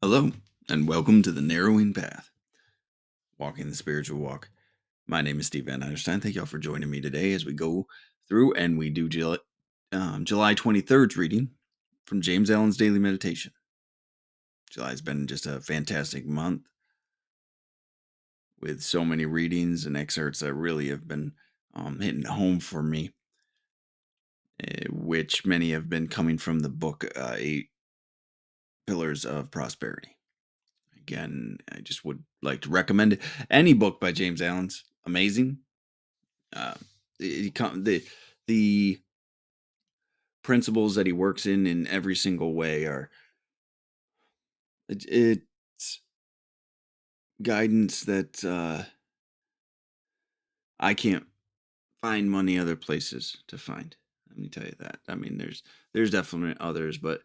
Hello, and welcome to the Narrowing Path, Walking the Spiritual Walk. My name is Steve Van Eiderstein. Thank y'all for joining me today as we go through and we do July 23rd's reading from James Allen's Daily Meditation. July has been just a fantastic month with so many readings and excerpts that really have been hitting home for me, which many have been coming from the book 8 Pillars of Prosperity. Again, I just would like to recommend it. Any book by James Allen's amazing. Uh, the principles that he works in every single way are it's guidance that I can't find many other places to find. Let me tell you that. I mean, there's definitely others, but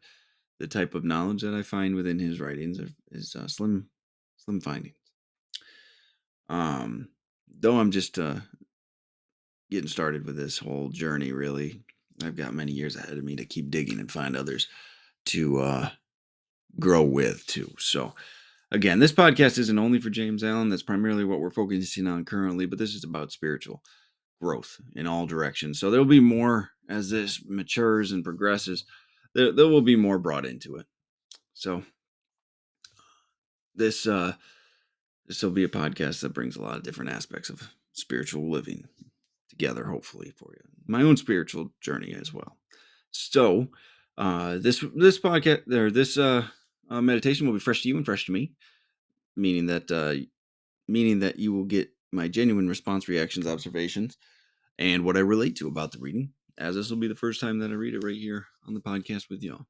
the type of knowledge that I find within his writings is slim findings. Though I'm just getting started with this whole journey, really. I've got many years ahead of me to keep digging and find others to grow with, too. So, again, this podcast isn't only for James Allen. That's primarily what we're focusing on currently, but this is about spiritual growth in all directions. So, there'll be more as this matures and progresses. There will be more brought into it. So, this this will be a podcast that brings a lot of different aspects of spiritual living together, hopefully, for you. My own spiritual journey as well. So, this podcast or this meditation will be fresh to you and fresh to me, meaning that you will get my genuine response, reactions, observations, and what I relate to about the reading, as this will be the first time that I read it right here on the podcast with y'all.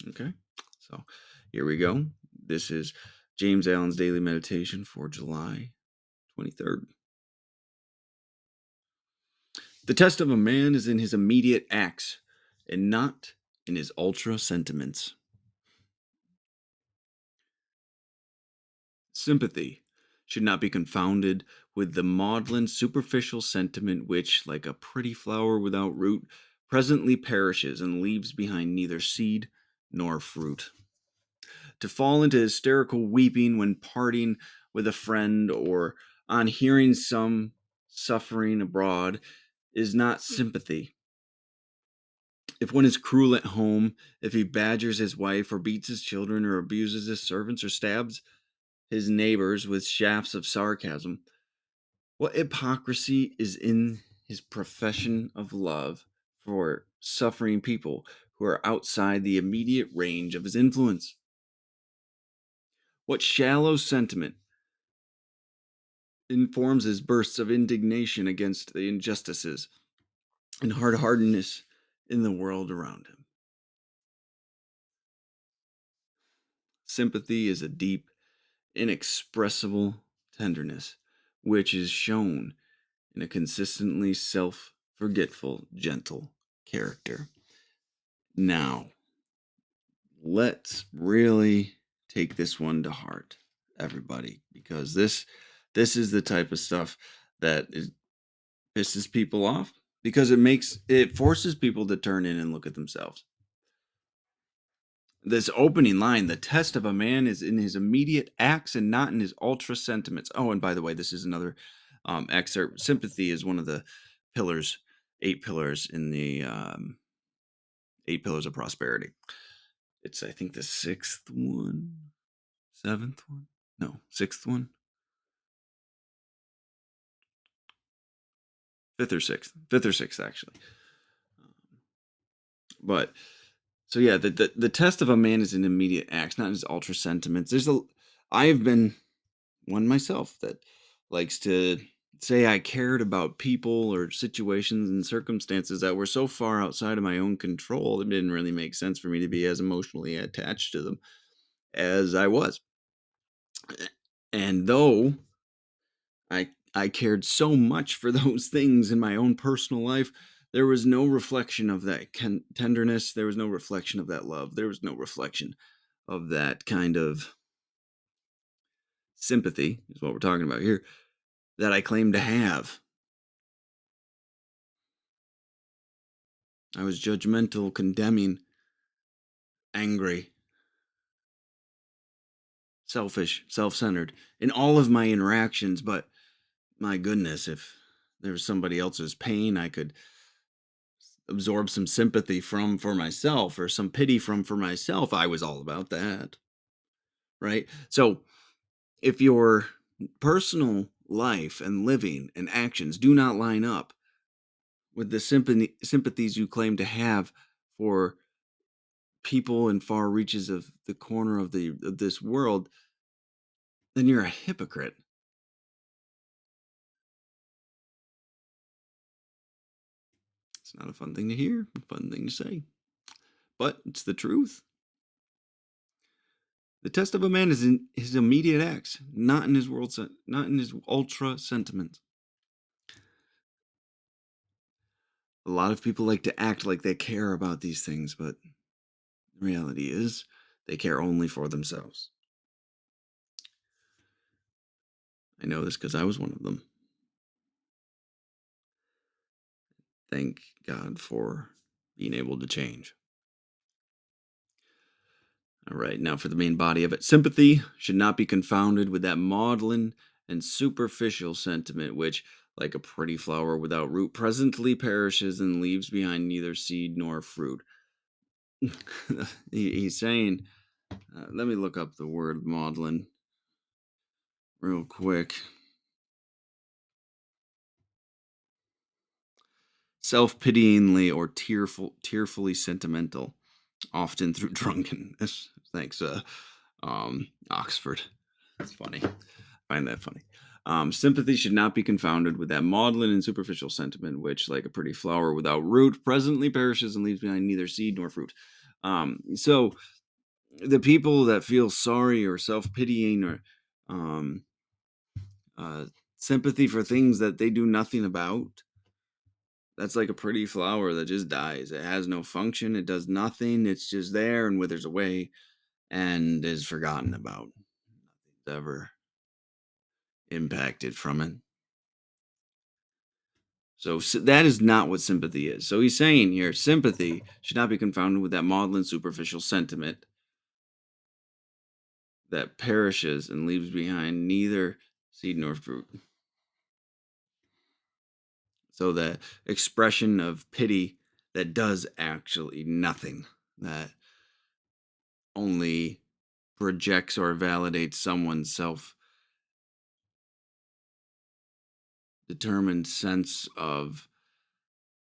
Okay, so here we go. This is James Allen's Daily Meditation for July 23rd. The test of a man is in his immediate acts and not in his ultra sentiments. Sympathy should not be confounded with the maudlin superficial sentiment which, like a pretty flower without root, presently perishes and leaves behind neither seed nor fruit. To fall into hysterical weeping when parting with a friend or on hearing some suffering abroad is not sympathy. If one is cruel at home, if he badgers his wife or beats his children or abuses his servants or stabs his neighbors with shafts of sarcasm, what hypocrisy is in his profession of love for suffering people who are outside the immediate range of his influence? What shallow sentiment informs his bursts of indignation against the injustices and hard-heartedness in the world around him? Sympathy is a deep, inexpressible tenderness which is shown in a consistently self forgetful, gentle character. Now, let's really take this one to heart, everybody, because this is the type of stuff that pisses people off because it forces people to turn in and look at themselves. This opening line, the test of a man is in his immediate acts and not in his ultra sentiments. Oh, and by the way, this is another excerpt. Sympathy is one of the pillars, 8 pillars in the 8 pillars of prosperity. It's, I think, the sixth one, seventh one, no, sixth one, fifth or sixth, actually. But so yeah, the test of a man is in immediate acts, not in his ultra sentiments. I have been one myself that likes to say I cared about people or situations and circumstances that were so far outside of my own control, it didn't really make sense for me to be as emotionally attached to them as I was. And though I cared so much for those things in my own personal life, there was no reflection of that tenderness. There was no reflection of that love. There was no reflection of that kind of sympathy, is what we're talking about here, that I claim to have. I was judgmental, condemning, angry, selfish, self-centered in all of my interactions, but my goodness, if there was somebody else's pain I could absorb some sympathy from for myself or some pity from for myself, I was all about that, right? So, if your personal life and living and actions do not line up with the sympathies you claim to have for people in far reaches of the corner of the of this world, then you're a hypocrite. It's not a fun thing to hear, a fun thing to say, but it's the truth. The test of a man is in his immediate acts, not in his not in his ultra sentiments. A lot of people like to act like they care about these things, but the reality is they care only for themselves. I know this because I was one of them. Thank God for being able to change. All right, now for the main body of it. Sympathy should not be confounded with that maudlin and superficial sentiment which, like a pretty flower without root, presently perishes and leaves behind neither seed nor fruit. He's saying, let me look up the word maudlin real quick. Self-pityingly or tearfully sentimental, often through drunkenness. Thanks, Oxford. That's funny. I find that funny. Sympathy should not be confounded with that maudlin and superficial sentiment, which, like a pretty flower without root, presently perishes and leaves behind neither seed nor fruit. So the people that feel sorry or self-pitying or um, uh, sympathy for things that they do nothing about, that's like a pretty flower that just dies. It has no function. It does nothing. It's just there and withers away and is forgotten about. Nothing's ever impacted from it. So that is not what sympathy is. So he's saying here, sympathy should not be confounded with that maudlin superficial sentiment that perishes and leaves behind neither seed nor fruit. So the expression of pity that does actually nothing, that only projects or validates someone's self determined sense of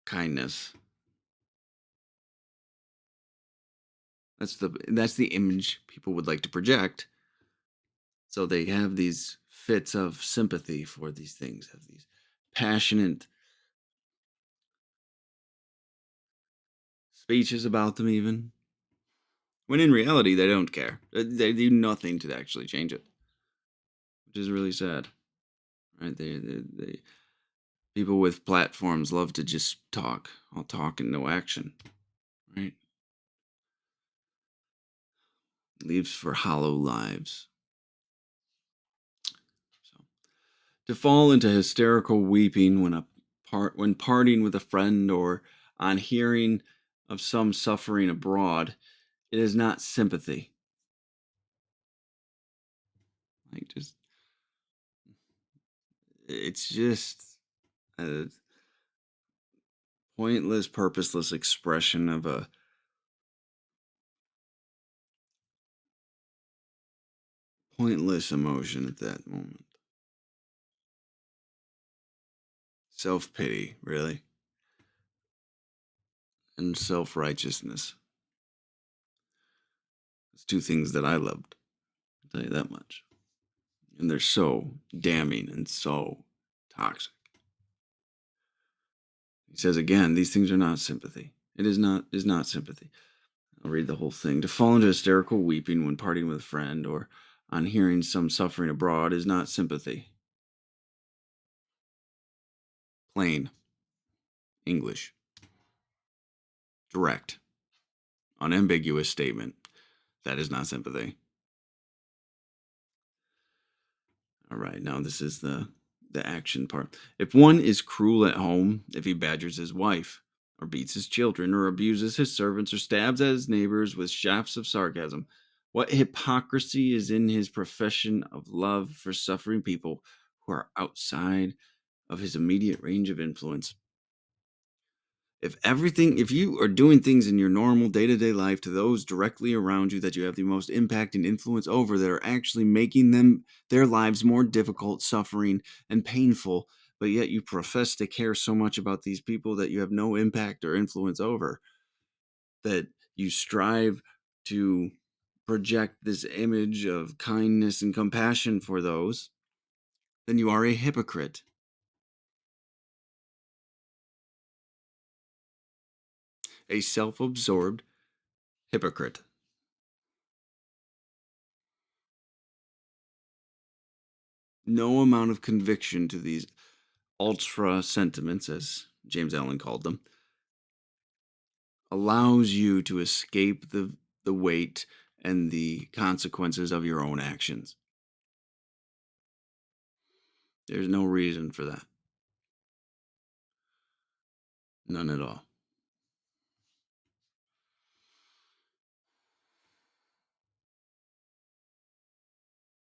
kindness. That's the image people would like to project. So they have these fits of sympathy for these things, have these passionate speeches about them, even when in reality they don't care. They do nothing to actually change it, which is really sad, right? They people with platforms love to just talk, all talk and no action, right? Leaves for hollow lives. So to fall into hysterical weeping when parting with a friend or on hearing of some suffering abroad, it is not sympathy. Like just it's just a pointless, purposeless expression of a pointless emotion at that moment. Self pity, really, and self righteousness. It's two things that I loved. I'll tell you that much. And they're so damning and so toxic. He says again, these things are not sympathy. It is not sympathy. I'll read the whole thing. To fall into hysterical weeping when parting with a friend or on hearing some suffering abroad is not sympathy. Plain English. Direct. Unambiguous statement. That is not sympathy. All right, now this is the action part. If one is cruel at home, if he badgers his wife, or beats his children, or abuses his servants, or stabs at his neighbors with shafts of sarcasm, What hypocrisy is in his profession of love for suffering people who are outside of his immediate range of influence? If you are doing things in your normal day-to-day life to those directly around you that you have the most impact and influence over that are actually making their lives more difficult, suffering, and painful, but yet you profess to care so much about these people that you have no impact or influence over, that you strive to project this image of kindness and compassion for those, then you are a hypocrite, a self-absorbed hypocrite. No amount of conviction to these ultra sentiments, as James Allen called them, allows you to escape the weight and the consequences of your own actions. There's no reason for that. None at all.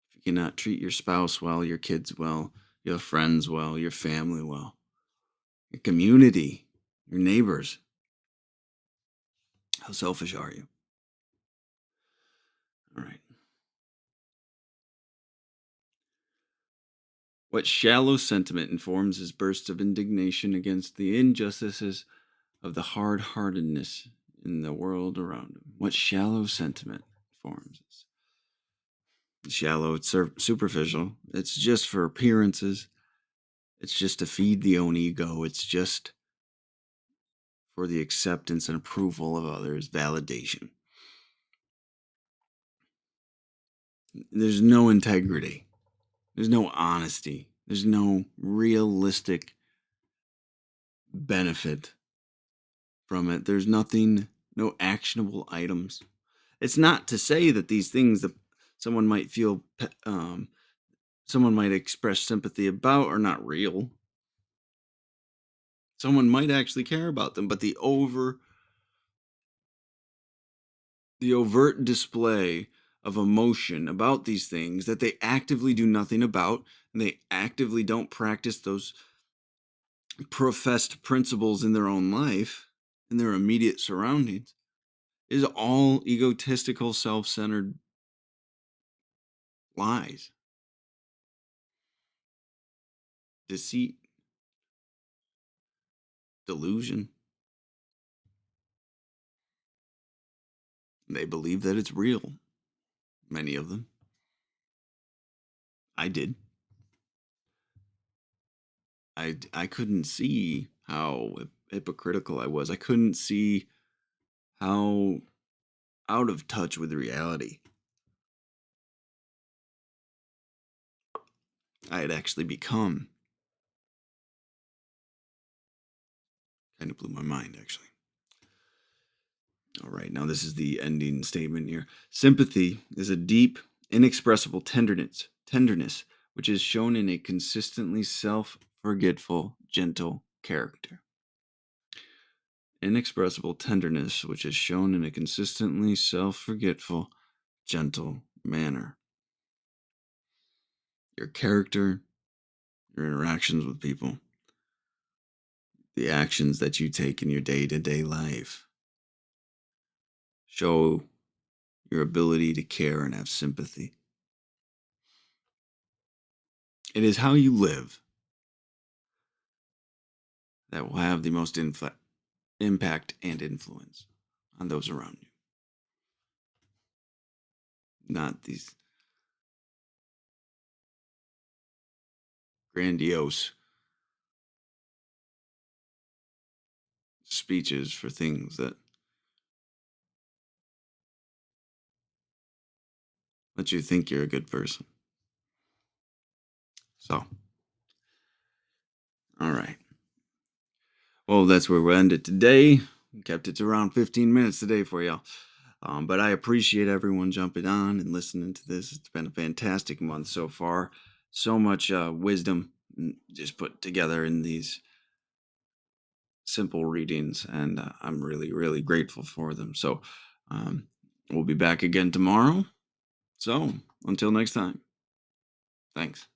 If you cannot treat your spouse well, your kids well, your friends well, your family well, your community, your neighbors, how selfish are you? All right. What shallow sentiment informs his bursts of indignation against the injustices of the hard heartedness in the world around him? What shallow sentiment forms this? Shallow, it's superficial. It's just for appearances. It's just to feed the own ego. It's just for the acceptance and approval of others, validation. There's no integrity. There's no honesty. There's no realistic benefit from it. There's nothing, no actionable items. It's not to say that these things that someone might feel, someone might express sympathy about are not real. Someone might actually care about them, but the overt display of emotion about these things that they actively do nothing about, and they actively don't practice those professed principles in their own life, in their immediate surroundings, is all egotistical, self-centered lies, deceit, delusion. They believe that it's real. Many of them. I did. I couldn't see how hypocritical I was. I couldn't see how out of touch with reality I had actually become. Kind of blew my mind, actually. All right, now this is the ending statement here. Sympathy is a deep, inexpressible tenderness which is shown in a consistently self-forgetful, gentle character. Inexpressible tenderness which is shown in a consistently self-forgetful, gentle manner. Your character, your interactions with people, the actions that you take in your day-to-day life show your ability to care and have sympathy. It is how you live that will have the most impact and influence on those around you. Not these grandiose speeches for things that let you think you're a good person. So, all right. Well, that's where we'll end it today. We kept it to around 15 minutes today for y'all. But I appreciate everyone jumping on and listening to this. It's been a fantastic month so far. So much wisdom just put together in these simple readings, and I'm really, really grateful for them. So, um, We'll be back again tomorrow. So, until next time, thanks.